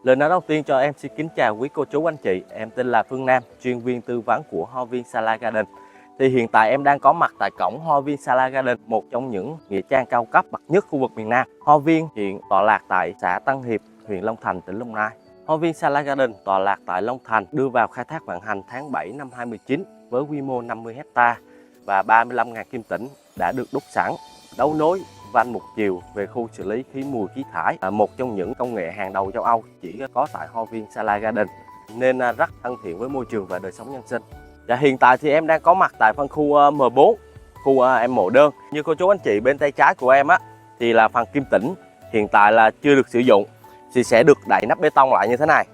Lời nói đầu tiên cho em xin kính chào quý cô chú anh chị. Em tên là Phương Nam, chuyên viên tư vấn của Hoa Viên Salad Garden. Thì hiện tại em đang có mặt tại cổng Hoa Viên Salad Garden, một trong những nghĩa trang cao cấp bậc nhất khu vực miền Nam. Hoa viên hiện tọa lạc tại xã Tân Hiệp, huyện Long Thành, tỉnh Đồng Nai. Hoa Viên Salad Garden tọa lạc tại Long Thành, đưa vào khai thác vận hành tháng 7 năm 2019 với quy mô 50 hecta và 35.000 kim tĩnh đã được đúc sẵn, đấu nối van một chiều về khu xử lý khí mùi khí thải, một trong những công nghệ hàng đầu châu Âu chỉ có tại Hoa Viên Salad Garden, nên rất thân thiện với môi trường và đời sống nhân sinh. Và hiện tại thì em đang có mặt tại phân khu M4, khu em mộ đơn. Như cô chú anh chị bên tay trái của em thì là phần kim tĩnh hiện tại là chưa được sử dụng, thì sẽ được đậy nắp bê tông lại như thế này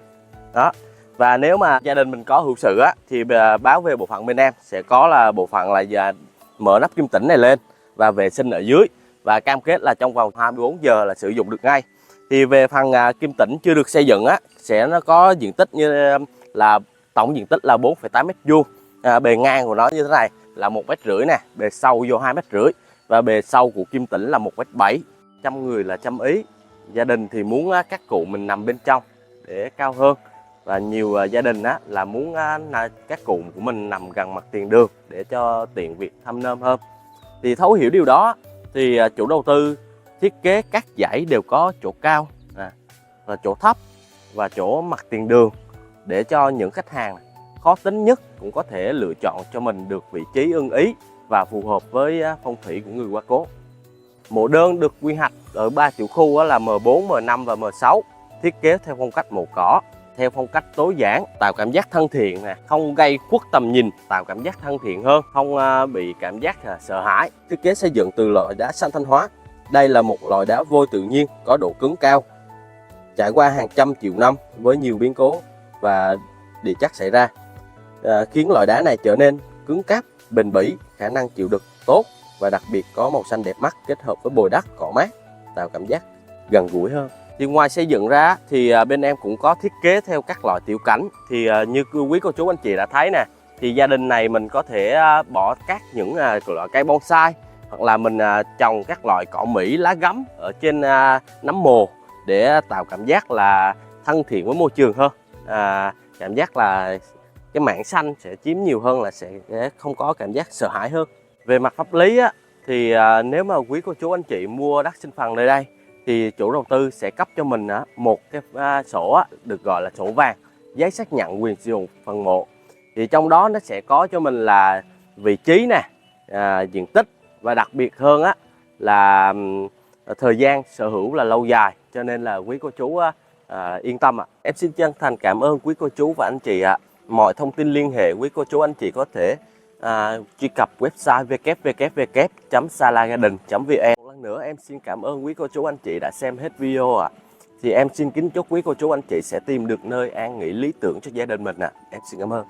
đó. Và nếu mà gia đình mình có hữu sự thì báo về bộ phận bên em sẽ có là bộ phận là mở nắp kim tĩnh này lên và vệ sinh ở dưới, và cam kết là trong vòng 24 giờ là sử dụng được ngay. Thì về phần kim tĩnh chưa được xây dựng nó có diện tích như là tổng diện tích là 4,8 m². Bề ngang của nó như thế này là 1,5 m nè, bề sâu vô 2,5 m, và bề sâu của kim tĩnh là 1,7 m. Trăm người là trăm ý. Gia đình thì muốn các cụ mình nằm bên trong để cao hơn, và nhiều gia đình là muốn các cụ của mình nằm gần mặt tiền đường để cho tiện việc thăm nôm hơn. Thì thấu hiểu điều đó thì chủ đầu tư thiết kế các dãy đều có chỗ cao và chỗ thấp và chỗ mặt tiền đường, để cho những khách hàng khó tính nhất cũng có thể lựa chọn cho mình được vị trí ưng ý và phù hợp với phong thủy của người qua cố. Mộ đơn được quy hoạch ở 3 tiểu khu là M4, M5 và M6, thiết kế theo phong cách mộ cỏ, theo phong cách tối giản, tạo cảm giác thân thiện không gây khuất tầm nhìn, tạo cảm giác thân thiện hơn, không bị cảm giác sợ hãi. Thiết kế xây dựng từ loại đá xanh Thanh Hóa. Đây là một loại đá vôi tự nhiên có độ cứng cao, trải qua hàng trăm triệu năm với nhiều biến cố và địa chất xảy ra, khiến loại đá này trở nên cứng cáp, bền bỉ, khả năng chịu đựng tốt, và đặc biệt có màu xanh đẹp mắt kết hợp với bồi đắp cỏ mát, tạo cảm giác gần gũi hơn. Thì ngoài xây dựng ra thì bên em cũng có thiết kế theo các loại tiểu cảnh. Thì như quý cô chú anh chị đã thấy nè, thì gia đình này mình có thể bỏ những loại cây bonsai, hoặc là mình trồng các loại cỏ Mỹ lá gấm ở trên nấm mồ để tạo cảm giác là thân thiện với môi trường hơn. Cảm giác là cái mảng xanh sẽ chiếm nhiều hơn, là sẽ không có cảm giác sợ hãi hơn. Về mặt pháp lý thì nếu mà quý cô chú anh chị mua đất sinh phần nơi đây thì chủ đầu tư sẽ cấp cho mình một cái sổ được gọi là sổ vàng, giấy xác nhận quyền sử dụng phần mộ. Thì trong đó nó sẽ có cho mình là vị trí nè, diện tích, và đặc biệt hơn là thời gian sở hữu là lâu dài, cho nên là quý cô chú yên tâm Em xin chân thành cảm ơn quý cô chú và anh chị Mọi thông tin liên hệ quý cô chú anh chị có thể truy cập website www.saladgarden.vn. Một lần nữa em xin cảm ơn quý cô chú anh chị đã xem hết video Thì em xin kính chúc quý cô chú anh chị sẽ tìm được nơi an nghỉ lý tưởng cho gia đình mình Em xin cảm ơn.